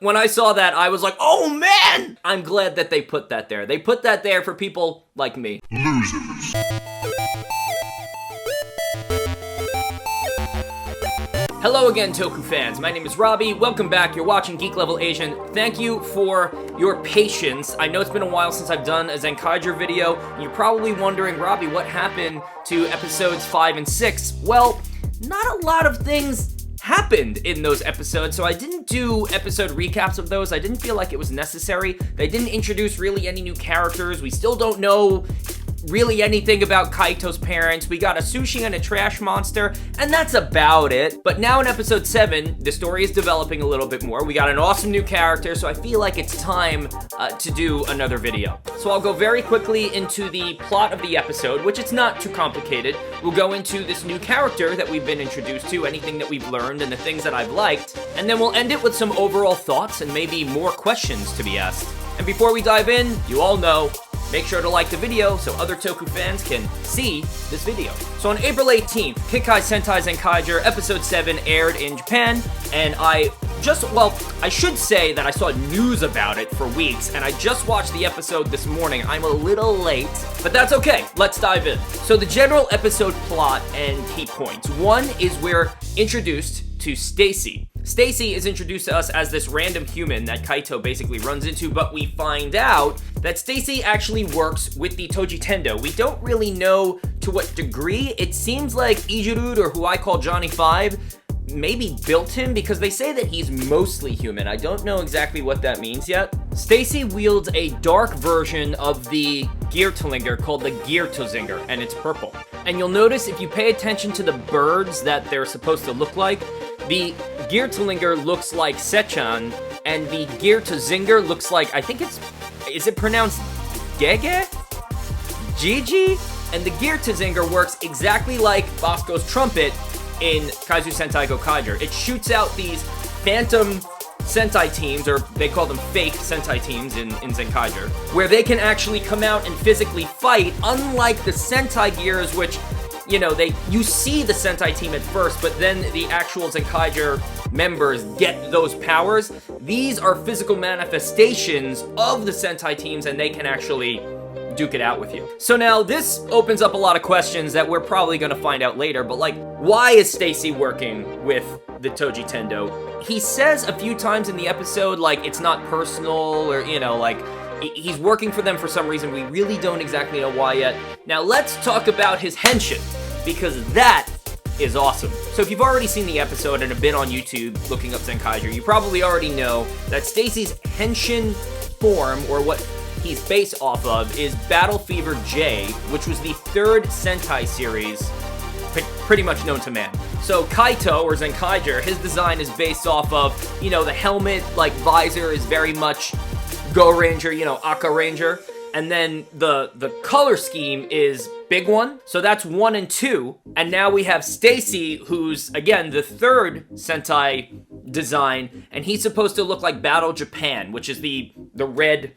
When I saw that, I was like, oh man! I'm glad that they put that there. They put that there for people like me. Losers. Hello again, Toku fans. My name is Robbie. Welcome back. You're watching Geek Level Asian. Thank you for your patience. I know it's been a while since I've done a Zenkaiger video, and you're probably wondering, Robbie, what happened to episodes 5 and 6? Well, not a lot of things happened in those episodes, so I didn't do episode recaps of those. I didn't feel like it was necessary. They didn't introduce really any new characters. We still don't know really anything about Kaito's parents. We got a sushi and a trash monster, and that's about it. But now in episode 7, the story is developing a little bit more. We got an awesome new character, so I feel like it's time to do another video. So I'll go very quickly into the plot of the episode, which it's not too complicated. We'll go into this new character that we've been introduced to, anything that we've learned, and the things that I've liked, and then we'll end it with some overall thoughts and maybe more questions to be asked. And before we dive in, you all know, make sure to like the video so other Toku fans can see this video. So on April 18th, Kikkai Sentai Zenkaiger Episode 7 aired in Japan, and I should say that I saw news about it for weeks, and I just watched the episode this morning. I'm a little late, but that's okay. Let's dive in. So the general episode plot and key points. One is we're introduced to Stacy. Stacy is introduced to us as this random human that Kaito basically runs into, but we find out that Stacy actually works with the Toji Tendo. We don't really know to what degree. It seems like Ijirude, or who I call Johnny 5, maybe built him, because they say that he's mostly human. I don't know exactly what that means yet. Stacy wields a dark version of the GearTlinger called the Geartozinger, and it's purple. And you'll notice if you pay attention to the birds that they're supposed to look like, the GearTlinger looks like Sechan, and the Geartozinger looks like, I think is it pronounced Gege? Gigi? And the Geartozinger works exactly like Bosco's trumpet in Kaizu Sentai Gokaiger. It shoots out these phantom Sentai teams, or they call them fake Sentai teams in Zenkaiger, where they can actually come out and physically fight, unlike the Sentai gears, which, you know, you see the Sentai team at first, but then the actual Zenkaiger members get those powers. These are physical manifestations of the Sentai teams, and they can actually duke it out with you. So now this opens up a lot of questions that we're probably gonna find out later, but like, why is Stacy working with the Toji Tendo? He says a few times in the episode, like, it's not personal, or, you know, like, he's working for them for some reason. We really don't exactly know why yet. Now let's talk about his Henshin, because that is awesome. So if you've already seen the episode and have been on YouTube looking up Zenkaiger, you probably already know that Stacy's Henshin form, or what he's based off of, is Battle Fever J, which was the third Sentai series pretty much known to man. So Kaito, or Zenkaiger, his design is based off of, you know, the helmet, like, visor is very much Go Ranger, you know, Aka Ranger. And then the color scheme is Big One. So that's 1 and 2. And now we have Stacy, who's, again, the third Sentai design. And he's supposed to look like Battle Japan, which is the red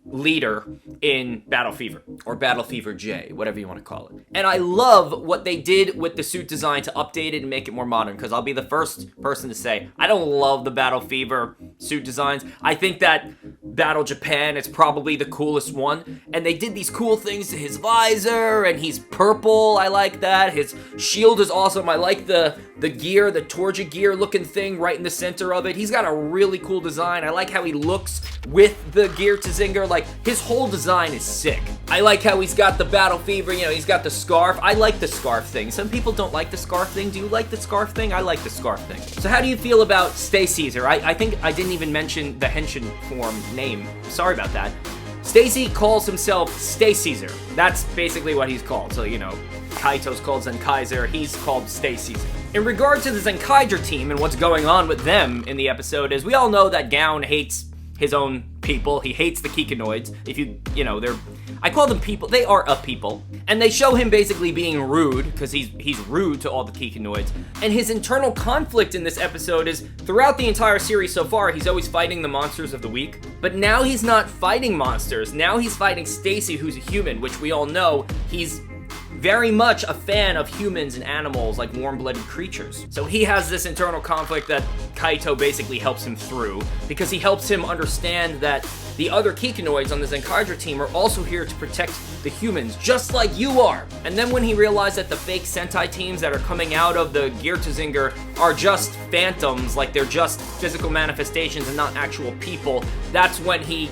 leader in Battle Fever, or Battle Fever J, whatever you want to call it. And I love what they did with the suit design to update it and make it more modern, because I'll be the first person to say, I don't love the Battle Fever suit designs. I think that Battle Japan is probably the coolest one, and they did these cool things to his visor, and he's purple, I like that. His shield is awesome. I like the gear, the Torja gear looking thing right in the center of it. He's got a really cool design. I like how he looks with the Geartozinger. Like, his whole design is sick. I like how he's got the Battle Fever, you know, he's got the scarf. I like the scarf thing. Some people don't like the scarf thing. Do you like the scarf thing? I like the scarf thing. So how do you feel about Staceaser? I think I didn't even mention the Henshin form name. Sorry about that. Stacy calls himself Staceaser. That's basically what he's called. So, you know, Kaito's called Zenkaiger, he's called Staceaser. In regard to the Zenkaiger team and what's going on with them in the episode, is we all know that Gaon hates his own people. He hates the Kikinoids. You know, I call them people. They are a people. And they show him basically being rude, because he's rude to all the Kikinoids. And his internal conflict in this episode is, throughout the entire series so far, he's always fighting the monsters of the week. But now he's not fighting monsters. Now he's fighting Stacy, who's a human, which we all know he's very much a fan of humans and animals, like warm-blooded creatures. So he has this internal conflict that Kaito basically helps him through, because he helps him understand that the other Kikinoids on the Zenkaiger team are also here to protect the humans, just like you are. And then when he realized that the fake Sentai teams that are coming out of the Geartozinger are just phantoms, like they're just physical manifestations and not actual people, that's when he,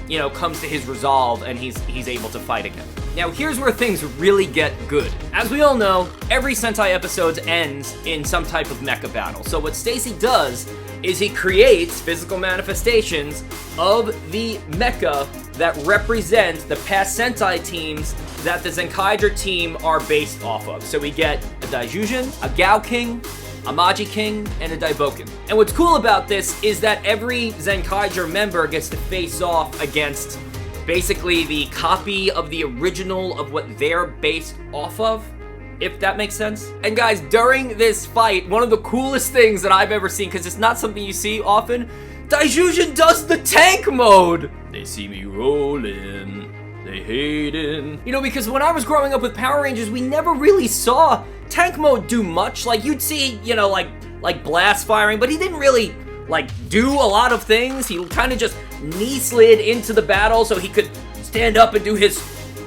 you know, comes to his resolve and he's able to fight again. Now, here's where things really get good. As we all know, every Sentai episode ends in some type of mecha battle. So what Stacy does is he creates physical manifestations of the mecha that represent the past Sentai teams that the Zenkaiger team are based off of. So we get a Daijujin, a Gao King, a Maji King, and a Daiboken. And what's cool about this is that every Zenkaiger member gets to face off against basically the copy of the original of what they're based off of, if that makes sense. And guys, during this fight, one of the coolest things that I've ever seen, because it's not something you see often, Daijujin does the tank mode! They see me rolling, they hating. You know, because when I was growing up with Power Rangers, we never really saw tank mode do much. Like, you'd see, you know, like blast firing, but he didn't really, like, do a lot of things. He kind of just knee slid into the battle so he could stand up and do his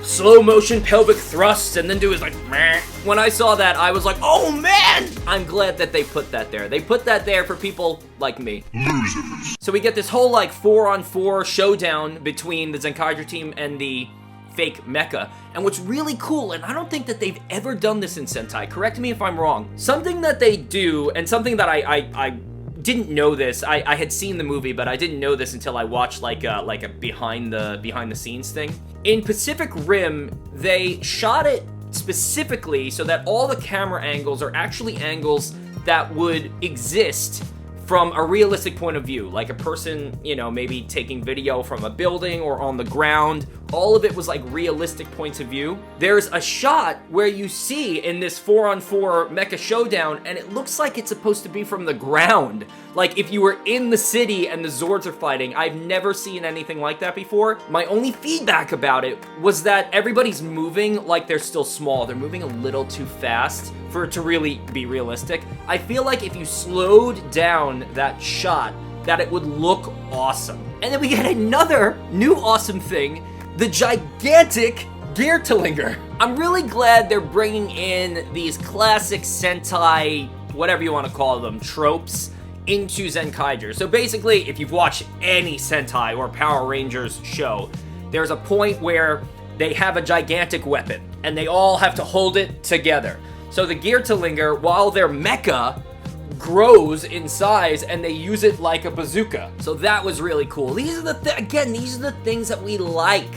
slow motion pelvic thrusts and then do his like meh. When I saw that, I was like, oh man! I'm glad that they put that there. They put that there for people like me. Losers. So we get this whole like 4-on-4 showdown between the Zenkaiger team and the fake mecha. And what's really cool, and I don't think that they've ever done this in Sentai, correct me if I'm wrong, something that they do, and something that I didn't know this. I had seen the movie, but I didn't know this until I watched like a behind the scenes thing. In Pacific Rim, they shot it specifically so that all the camera angles are actually angles that would exist from a realistic point of view, like a person, you know, maybe taking video from a building or on the ground. All of it was like realistic points of view. There's a shot where you see in this 4-on-4 mecha showdown, and it looks like it's supposed to be from the ground. Like if you were in the city and the Zords are fighting. I've never seen anything like that before. My only feedback about it was that everybody's moving like they're still small. They're moving a little too fast for it to really be realistic. I feel like if you slowed down that shot, that it would look awesome. And then we get another new awesome thing, the gigantic Geartlinger. I'm really glad they're bringing in these classic Sentai, whatever you want to call them, tropes, into Zenkaiger. So basically, if you've watched any Sentai or Power Rangers show, there's a point where they have a gigantic weapon, and they all have to hold it together. So the Geartlinger, while their mecha grows in size, and they use it like a bazooka. So that was really cool. These are the these are the things that we like.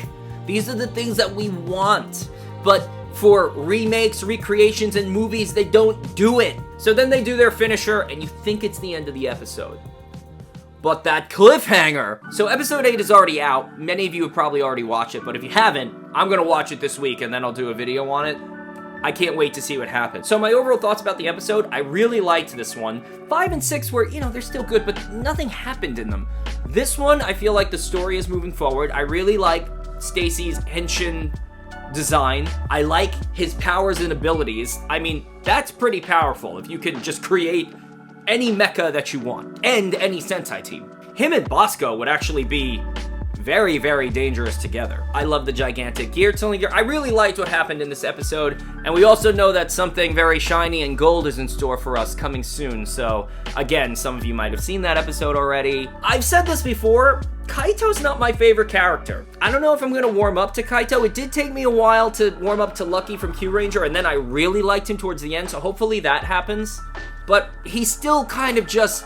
These are the things that we want. But for remakes, recreations, and movies, they don't do it. So then they do their finisher, and you think it's the end of the episode. But that cliffhanger! So episode 8 is already out. Many of you have probably already watched it, but if you haven't, I'm gonna watch it this week, and then I'll do a video on it. I can't wait to see what happens. So my overall thoughts about the episode, I really liked this one. 5 and 6 were, you know, they're still good, but nothing happened in them. This one, I feel like the story is moving forward. I really like Stacy's Henshin design. I like his powers and abilities. I mean, that's pretty powerful if you can just create any mecha that you want, and any Sentai team. Him and Bosco would actually be very, very dangerous together. I love the gigantic Geartozinger. I really liked what happened in this episode, and we also know that something very shiny and gold is in store for us coming soon, so again, some of you might have seen that episode already. I've said this before, Kaito's not my favorite character. I don't know if I'm gonna warm up to Kaito. It did take me a while to warm up to Lucky from Q Ranger, and then I really liked him towards the end, so hopefully that happens. But he's still kind of just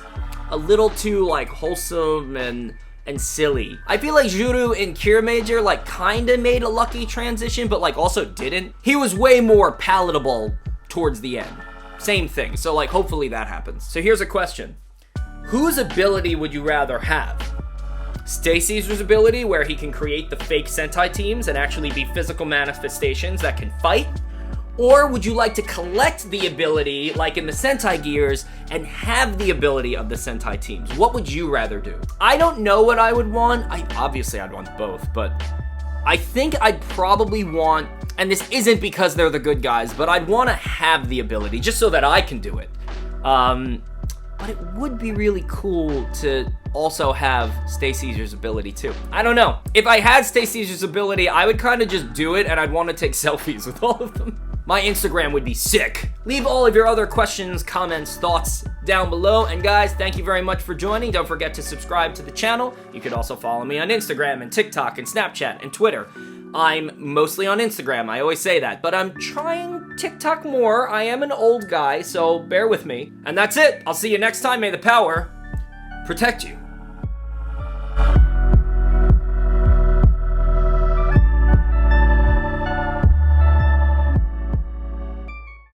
a little too, like, wholesome and silly. I feel like Ijirude in Q Major, like, kinda made a Lucky transition, but, like, also didn't. He was way more palatable towards the end. Same thing, so, like, hopefully that happens. So here's a question. Whose ability would you rather have? Staceaser's ability, where he can create the fake Sentai teams and actually be physical manifestations that can fight? Or would you like to collect the ability, like in the Sentai Gears, and have the ability of the Sentai teams? What would you rather do? I don't know what I would want. Obviously I'd want both, but I think I'd probably want, And this isn't because they're the good guys, but I'd want to have the ability just so that I can do it. But it would be really cool to also have Staceaser's ability too. I don't know. If I had Staceaser's ability, I would kind of just do it, and I'd want to take selfies with all of them. My Instagram would be sick. Leave all of your other questions, comments, thoughts down below. And guys, thank you very much for joining. Don't forget to subscribe to the channel. You could also follow me on Instagram and TikTok and Snapchat and Twitter. I'm mostly on Instagram, I always say that, but I'm trying TikTok more. I am an old guy, so bear with me. And that's it. I'll see you next time. May the power protect you.